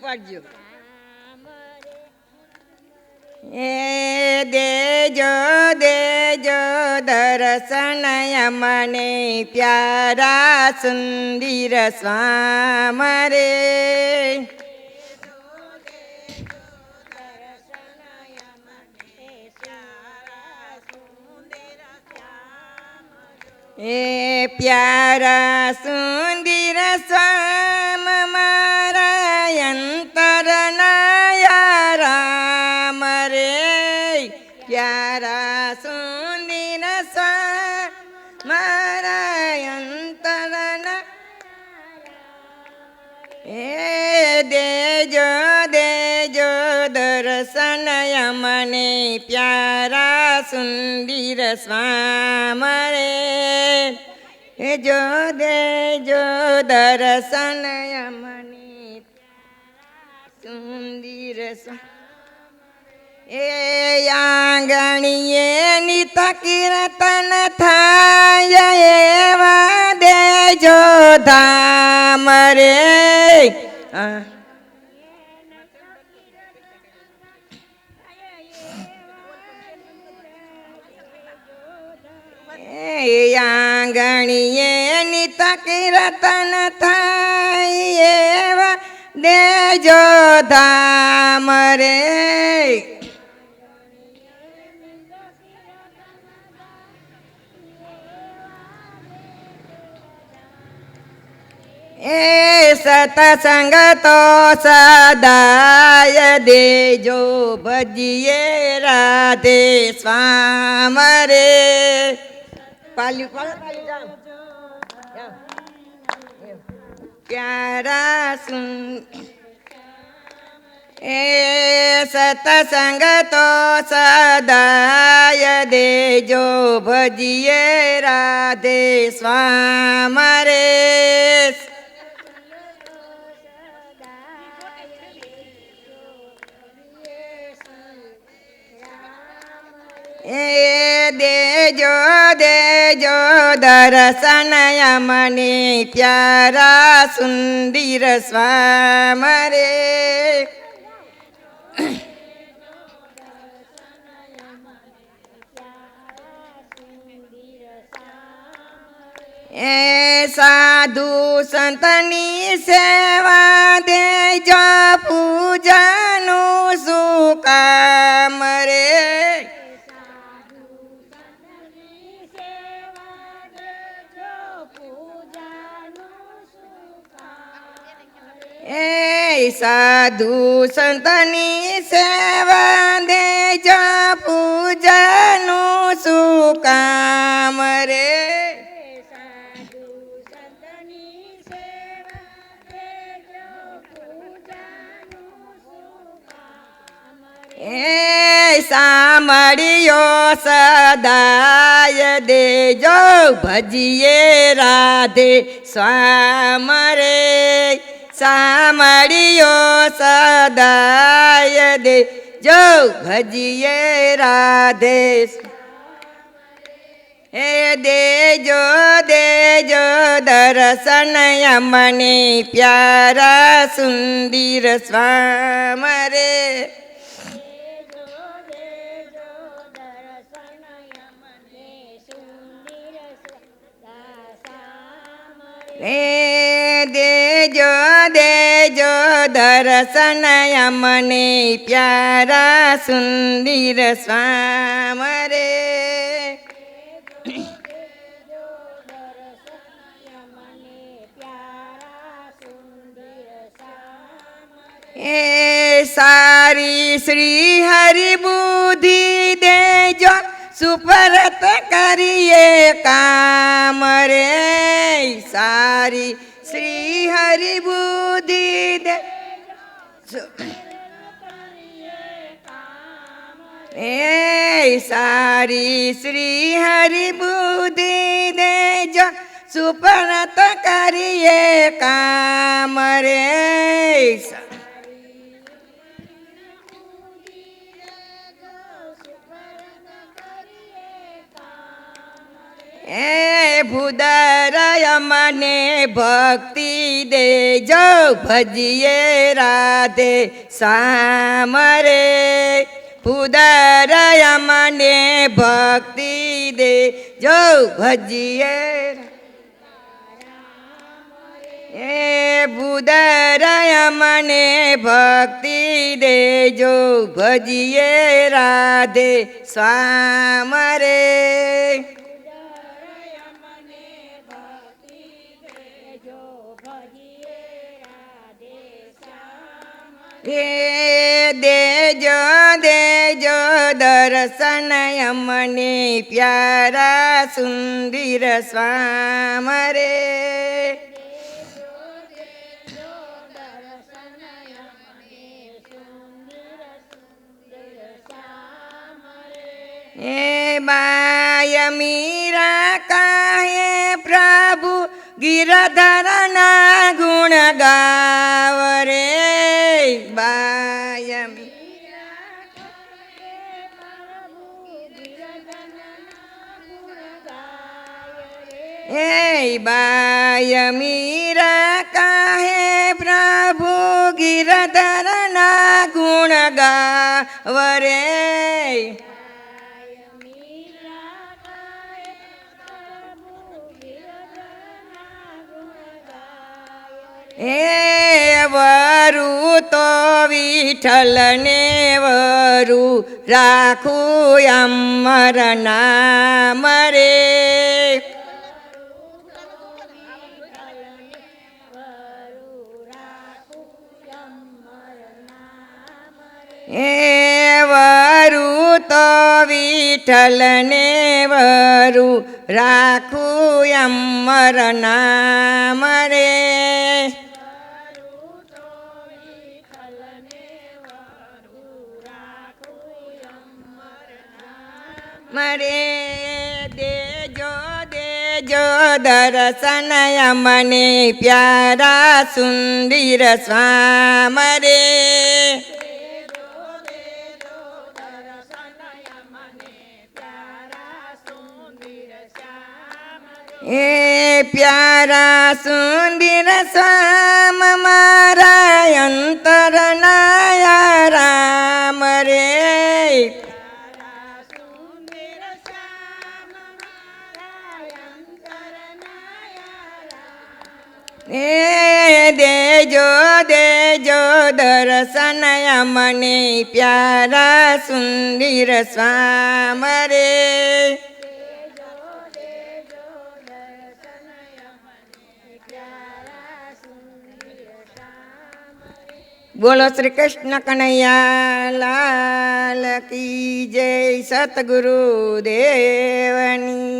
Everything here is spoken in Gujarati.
પાડજો. એ દેજો દેજો દર્શન મને પ્યારા સુંદર સ્વામ રે. એ પ્યારા સુંદર સ્વામ મારા અંતરના રામ રે. પ્યારા સુંદર સ્વામ મારા અંતરના એ દેજો દેજો દર્શન મને પ્યારા સુંદર સ્વામ રે. જો દેજો દર્શન મને સુંદર સ્વામ એ આંગણીએ નિત કીર્તન થાય એવા દેજો ધામ રે. આંગણીએ નિત કીર્તન થાય એવા દેજો ધામ રે. એ સતસંગ તો સદાય દેજો ભજીએ રાધે સ્વામ રે. પ્યારા એ સતસંગ તો સદાય દેજો ભજીએ રાધે સ્વામ રે. એ દેજો દેજો દર્શન મને પ્યારા સુંદર સ્વામ રે. એ સાધુ સંતની સેવા દેજો પૂજાનું શું કામ રે. એ સાધુ સંતની સેવા દેજો પૂજાનું શું કામ રે. એ સાંભળ્યો સદાય દેજો ભજીએ રાધે સ્વામ રે. સાંભળ્યો સદાય દેજો ભજીએ રાધે. હે દેજો દેજો દર્શન મને પ્યારા સુંદર સ્વામ રે. એ દેજો દેજો દર્શન મને પ્યારા સુંદર સ્વામ રે. એ સારી શ્રી હરિ બુદ્ધિ દેજો સુપરત કરીએ કામ રે. સારી શ્રી હરિ બુદ્ધિ દે એ સારી શ્રી હરિ બુદ્ધિ દેજો સુપરત કરીએ કામ રે. એ ભૂદરય મને ભક્તિ દેજો ભજીએ રાધે શ્યામ રે ભૂદરય મને ભક્તિ દેજો ભજીએ એ ભૂદરય મને ભક્તિ દેજો ભજીએ રાધે શ્યામ રે દેજો દેજો દર્શન મને પ્યારા સુંદર શ્યામ રે એ બાય મીરા કાહે પ્રભુ ગિરધરના ગુણ ગાવ રે બાય એ બાય મીરા કાહે પ્રભુ ગિરધરના ગુણ ગાવ રે એ વરુ તો વિઠ્ઠલને વરુ રાખું અમર નામ રે એ વરુ તો વિઠ્ઠલને વરુ રાખું અમર નામ રે મરે દેજો દેજો દર્શન મને પ્યારા સુંદર શ્યામ રે એ પ્યારા સુંદર શ્યામ મારા અંતર નાયા રામ રે એ દેજો દેજો દર્શન મને પ્યારા સુંદર શ્યામ રે બોલો શ્રી કૃષ્ણ કનૈયા લાલ કી જય સતગુરુ દેવની